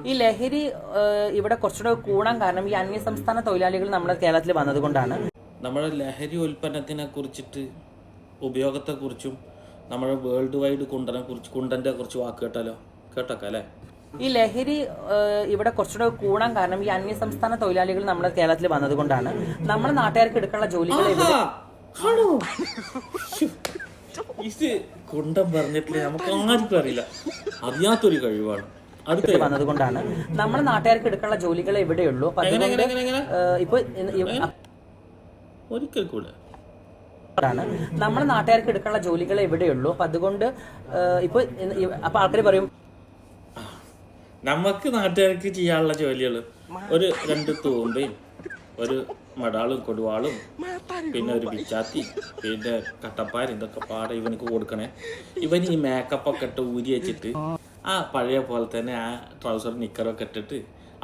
ഈ ലഹരി ഇവിടെ കുറച്ചുകൂടെ കൂടാൻ കാരണം ഈ അന്യസംസ്ഥാന തൊഴിലാളികൾ നമ്മുടെ കേരളത്തിൽ വന്നതുകൊണ്ടാണ്. നമ്മുടെ ലഹരി ഉൽപ്പന്നത്തിനെ കുറിച്ചിട്ട് ഉപയോഗത്തെക്കുറിച്ചും നമ്മുടെ വേൾഡ് വൈഡ് കുണ്ടന്റെ കുറിച്ച് വാക്ക് കേട്ടോക്കെ അല്ലേ? ഈ ലഹരി ഇവിടെ കുറച്ചുകൂടെ കൂടാൻ കാരണം ഈ അന്യസംസ്ഥാന തൊഴിലാളികൾ നമ്മുടെ കേരളത്തിൽ വന്നതുകൊണ്ടാണ്. നമ്മുടെ നാട്ടുകാർക്ക് എടുക്കാനുള്ള ജോലികൾ ഇത് കുണ്ടം പറഞ്ഞിട്ടില്ല, നമുക്ക് ആർക്കും അറിയില്ല, അറിയാത്തൊരു കഴിവാണ്. വന്നതുകൊണ്ടാണ് നമ്മുടെ നാട്ടുകാർക്ക് എടുക്കാനുള്ള ജോലികൾ എവിടെയുള്ളൂ. ഇപ്പൊ ഒരിക്കൽ കൂടെ നമ്മുടെ നാട്ടുകാർക്ക് എടുക്കാനുള്ള ജോലികൾ എവിടെയുള്ളൂ. അപ്പൊ അതുകൊണ്ട് ഇപ്പൊ ആൾക്കാർ പറയും നമുക്ക് നാട്ടുകാർക്ക് ചെയ്യാനുള്ള ജോലികൾ ഒരു 2 തൂമ്പയും ഒരു മടാളും കൊടുവാളും പിന്നെ ഒരു പിച്ചാത്തി പിന്നെ കട്ടപ്പാര ഇതൊക്കെ പാടെ ഇവനക്ക് കൊടുക്കണേ. ഇവൻ ഈ മേക്കപ്പൊക്കെ ഇട്ട് ഊരി വെച്ചിട്ട് ആ പഴയ പോലെ തന്നെ ആ ട്രൗസർ നിക്കറൊക്കെ ഇട്ടിട്ട്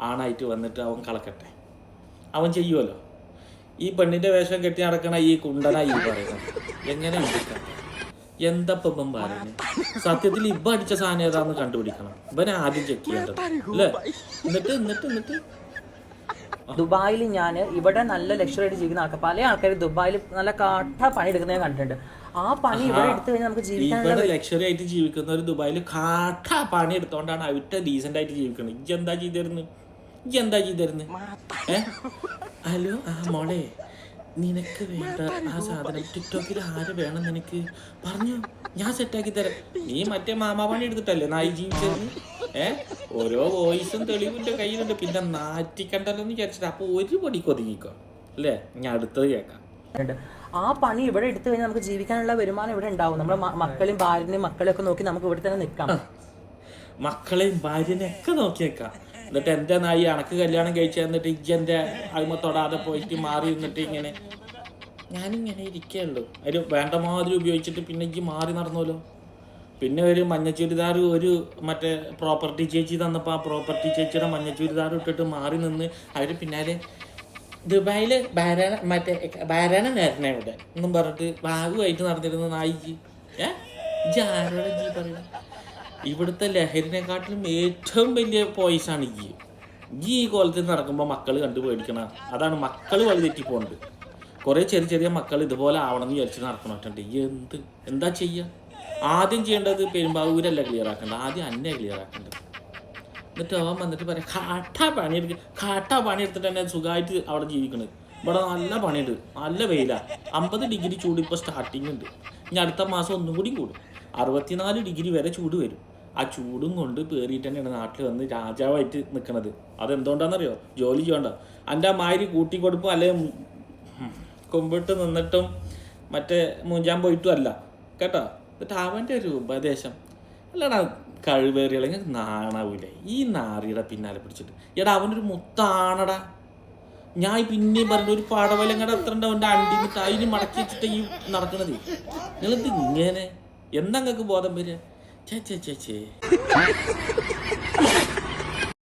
ആണായിട്ട് വന്നിട്ട് അവൻ കളക്കട്ടെ, അവൻ ചെയ്യുമല്ലോ. ഈ പെണ്ണിന്റെ വേഷം കെട്ടി നടക്കണ ഈ കുണ്ടനായി പറയുന്നത് എങ്ങനെ എടുക്കാം? എന്തപ്പം പറയുന്നത്? സത്യത്തിൽ ഇവ അടിച്ച സാധനം ഏതാന്ന് കണ്ടുപിടിക്കണം. ഇവനെ ആദ്യം ചെക്ക് ചെയ്യേണ്ടത് അല്ലേ? എന്നിട്ട് ദുബായിൽ ഞാൻ ഇവിടെ നല്ല ലക്ഷറായിട്ട് ജീവിക്കുന്ന ആൾക്കാർ, പല ആൾക്കാർ ദുബായിൽ നല്ല കാട്ട പണി എടുക്കുന്നത് ഞാൻ കണ്ടിട്ടുണ്ട്. ആ പണി ഇവിടെ എടുത്തു കഴിഞ്ഞാൽ നമുക്ക് ജീവിക്കാൻ ലക്ഷറി ആയിട്ട് ജീവിക്കുന്നവർ ദുബായിൽ കാട്ട പണി എടുത്തോണ്ടാണ് അവരുടെ ഡീസന്റ് ആയിട്ട് ജീവിക്കുന്നത്. ഇജ്ജ് എന്താ ചെയ്തിരുന്നു? ഹലോ മോളെ, നിനക്ക് വേണ്ട ആ സാധനം ടിക്ടോക്കിൽ ആര് വേണം നിനക്ക് പറഞ്ഞു, ഞാൻ സെറ്റാക്കി തരാം. നീ മറ്റേ മാമാപണി എടുത്തിട്ടല്ലേ നായി ജീവിച്ചത്? ഓരോ വോയിസും തെളിവിന്റെ കയ്യിലുണ്ട്. പിന്നെ നാറ്റിക്കണ്ടല്ലോ എന്ന് വിചാരിച്ചിട്ട് അപ്പൊ ഒരു പണിക്ക് ഒതുങ്ങിക്കോ അല്ലേ? ഞാൻ അടുത്തത് കേൾക്കാം. ആ പണി ഇവിടെ എടുത്തു കഴിഞ്ഞാൽ നമുക്ക് ജീവിക്കാനുള്ള വരുമാനം ഇവിടെ ഉണ്ടാവും. നമ്മുടെ മക്കളെയും ഭാര്യനെയും മക്കളെയൊക്കെ നോക്കി നമുക്ക് ഇവിടെ തന്നെ നിൽക്കാം. മക്കളെയും ഭാര്യനെയൊക്കെ നോക്കി നിൽക്കാം. എന്നിട്ട് എൻ്റെ നായി അണക്ക് കല്യാണം കഴിച്ചു തന്നിട്ട് ഇജ്ജൻ്റെ അഴിമ തൊടാതെ പോയിട്ട് മാറി നിന്നിട്ട് ഇങ്ങനെ ഞാനിങ്ങനെ ഇരിക്കുകയുള്ളൂ. അതിൽ വേണ്ട മാതിരി ഉപയോഗിച്ചിട്ട് പിന്നെ ഇജ്ജ് മാറി നടന്നല്ലോ. പിന്നെ ഒരു മഞ്ഞ ചുരിദാർ ഒരു മറ്റേ പ്രോപ്പർട്ടി ചേച്ചി തന്നപ്പോൾ ആ പ്രോപ്പർട്ടി ചേച്ചിയുടെ മഞ്ഞ ചുരിദാർ ഇട്ടിട്ട് മാറി നിന്ന് അവർ പിന്നാലെ ദുബായില് ബാരാന നേരനെ ഇവിടെ എന്നും പറഞ്ഞിട്ട് ഭാഗമായിട്ട് നടന്നിരുന്ന നായിക്ക് ഇജ്ജ് ആരോടെ ജി പറയുന്നത്? ഇവിടുത്തെ ലഹരിനെക്കാട്ടിലും ഏറ്റവും വലിയ പോയിസാണ് ഈ കോലത്തിൽ നടക്കുമ്പോൾ മക്കൾ കണ്ടു പേടിക്കണ. അതാണ് മക്കൾ വഴിതെറ്റി പോകുന്നത്. കുറേ ചെറിയ മക്കൾ ഇതുപോലെ ആവണം എന്ന് വിചാരിച്ച് നടക്കണോട്ടുണ്ട്. എന്താ ചെയ്യുക? ആദ്യം ചെയ്യേണ്ടത് പെരുമ്പാവൂരല്ല ക്ലിയർ ആക്കേണ്ടത്, ആദ്യം അന്നെ ക്ലിയർ ആക്കേണ്ടത്. എന്നിട്ട് അവൻ വന്നിട്ട് പറയാം കാട്ടാ പണിയെടുത്തിട്ട് തന്നെ സുഖമായിട്ട് അവിടെ ജീവിക്കണത്. ഇവിടെ നല്ല പണിയുണ്ട്, നല്ല വെയിലാണ്, 50 ഡിഗ്രി ചൂട് ഇപ്പോൾ സ്റ്റാർട്ടിങ് ഉണ്ട്. ഇനി അടുത്ത മാസം ഒന്നും കൂടി കൂടും, 64 ഡിഗ്രി വരെ ചൂട് വരും. ആ ചൂടും കൊണ്ട് പേറിയിട്ട് തന്നെയാണ് നാട്ടിൽ വന്ന് രാജാവായിട്ട് നിൽക്കണത്. അതെന്തുകൊണ്ടാണെന്നറിയോ? ജോലി ചെയ്യണ്ട. എൻ്റെ മാതിരി കൂട്ടിക്കൊടുപ്പും അല്ലെങ്കിൽ കൊമ്പിട്ട് നിന്നിട്ടും മറ്റേ മൂഞ്ചാൻ പോയിട്ടും അല്ല കേട്ടോ. എന്നിട്ട് അവൻ്റെ ഒരു ഉപദേശം അല്ലടാ കഴിവേറികളെ നാണാവൂലേ ഈ നാറിയുടെ പിന്നാലെ പിടിച്ചിട്ട്? എടാ അവനൊരു മുത്താണടാ. ഞാൻ പിന്നെയും പറഞ്ഞ ഒരു പടവലങ്ങടെ എത്ര ഉണ്ട് അവൻ്റെ അണ്ടി നിന്നിട്ട് അതിന് മടക്കി വെച്ചിട്ട് ഈ നടക്കണത്. നിങ്ങളെന്ത് ഇങ്ങനെ? എന്താ നിങ്ങൾക്ക് ബോധം വരിക? ചേ